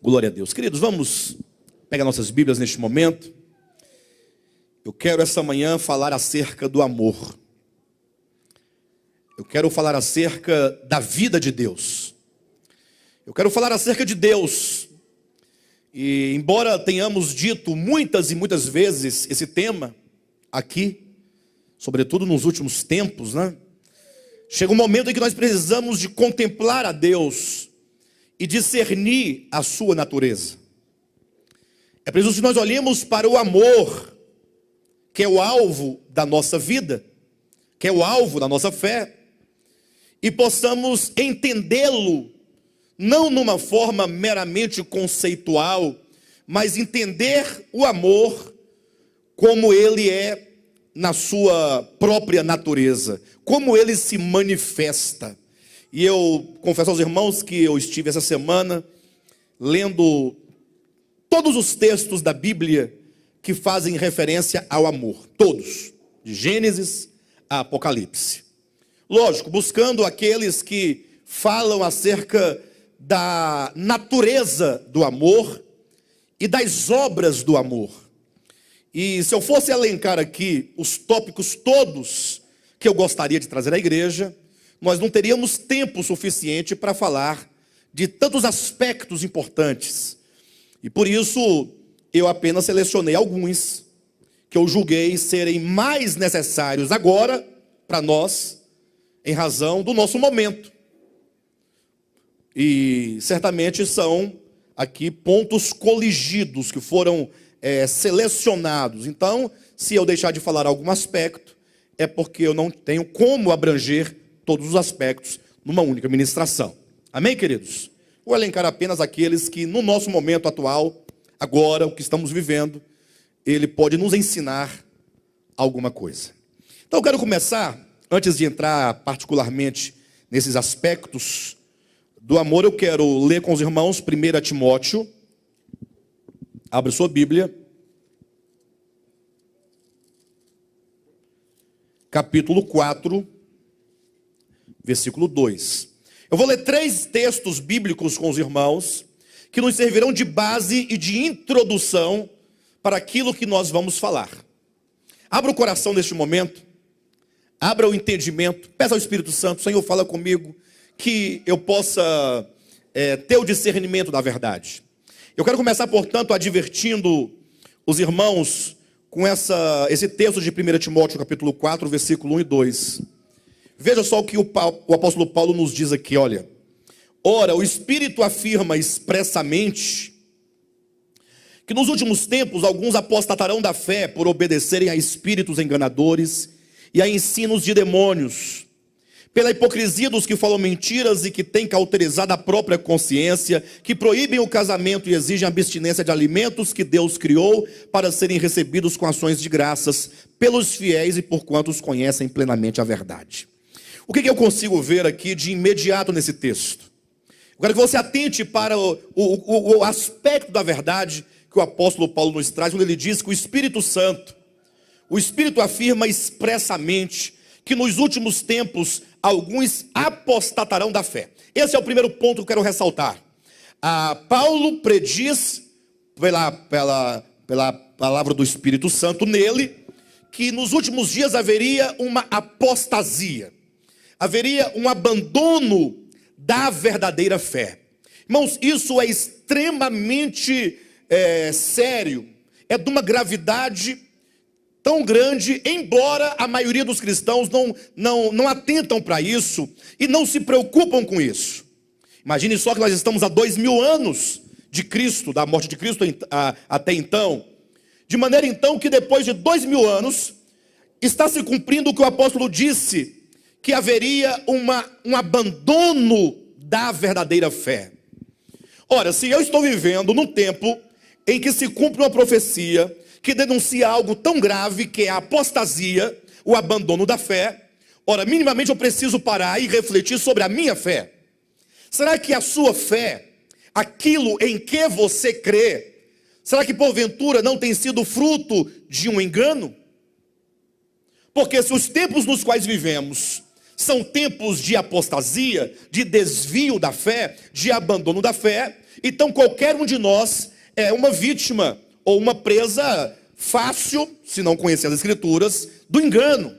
Glória a Deus. Queridos, vamos pegar nossas Bíblias neste momento. Eu quero essa manhã falar acerca do amor. Eu quero falar acerca da vida de Deus. Eu quero falar acerca de Deus. E embora tenhamos dito muitas e muitas vezes esse tema aqui, sobretudo nos últimos tempos, né? Chega um momento em que nós precisamos de contemplar a Deus e discernir a sua natureza. É preciso que nós olhemos para o amor, que é o alvo da nossa vida, que é o alvo da nossa fé, e possamos entendê-lo, não numa forma meramente conceitual, mas entender o amor como ele é na sua própria natureza, como ele se manifesta. E eu confesso aos irmãos que eu estive essa semana lendo todos os textos da Bíblia que fazem referência ao amor, todos, de Gênesis a Apocalipse. Lógico, buscando aqueles que falam acerca da natureza do amor e das obras do amor. E se eu fosse elencar aqui os tópicos todos que eu gostaria de trazer à igreja, nós não teríamos tempo suficiente para falar de tantos aspectos importantes. E por isso eu apenas selecionei alguns que eu julguei serem mais necessários agora para nós, em razão do nosso momento. E certamente são aqui pontos coligidos que foram selecionados. Então, se eu deixar de falar algum aspecto, é porque eu não tenho como abranger todos os aspectos numa única ministração. Amém, queridos? Vou elencar apenas aqueles que no nosso momento atual, agora, o que estamos vivendo, ele pode nos ensinar alguma coisa. Então eu quero começar, antes de entrar particularmente nesses aspectos do amor, eu quero ler com os irmãos 1 Timóteo. Abra sua Bíblia. Capítulo 4, versículo 2. Eu vou ler 3 textos bíblicos com os irmãos, que nos servirão de base e de introdução para aquilo que nós vamos falar. Abra o coração neste momento, abra o entendimento, peça ao Espírito Santo: Senhor, fala comigo, que eu possa ter o discernimento da verdade. Eu quero começar, portanto, advertindo os irmãos com esse texto de 1 Timóteo, capítulo 4, versículo 1 e 2. Veja só o que o apóstolo Paulo nos diz aqui, olha. Ora, o Espírito afirma expressamente que nos últimos tempos alguns apostatarão da fé por obedecerem a espíritos enganadores e a ensinos de demônios, pela hipocrisia dos que falam mentiras e que têm cauterizado a própria consciência, que proíbem o casamento e exigem abstinência de alimentos que Deus criou para serem recebidos com ações de graças pelos fiéis e por quantos conhecem plenamente a verdade. O que eu consigo ver aqui de imediato nesse texto? Eu quero que você atente para o aspecto da verdade que o apóstolo Paulo nos traz, quando ele diz que o Espírito Santo, o Espírito afirma expressamente que nos últimos tempos alguns apostatarão da fé. Esse é o primeiro ponto que eu quero ressaltar. Paulo prediz, pela palavra do Espírito Santo nele, que nos últimos dias haveria uma apostasia, haveria um abandono da verdadeira fé. Irmãos, isso é extremamente sério, é de uma gravidade tão grande, embora a maioria dos cristãos não atentam para isso e não se preocupam com isso. Imagine só que nós estamos há 2000 anos de Cristo, da morte de Cristo até então, de maneira então que depois de 2000 anos está se cumprindo o que o apóstolo disse, que haveria um abandono da verdadeira fé. Ora, se eu estou vivendo num tempo em que se cumpre uma profecia que denuncia algo tão grave, que é a apostasia, o abandono da fé, ora, minimamente eu preciso parar e refletir sobre a minha fé. Será que a sua fé, aquilo em que você crê, será que porventura não tem sido fruto de um engano? Porque se os tempos nos quais vivemos são tempos de apostasia, de desvio da fé, de abandono da fé, Então qualquer um de nós é uma vítima ou uma presa fácil, se não conhecer as Escrituras, do engano.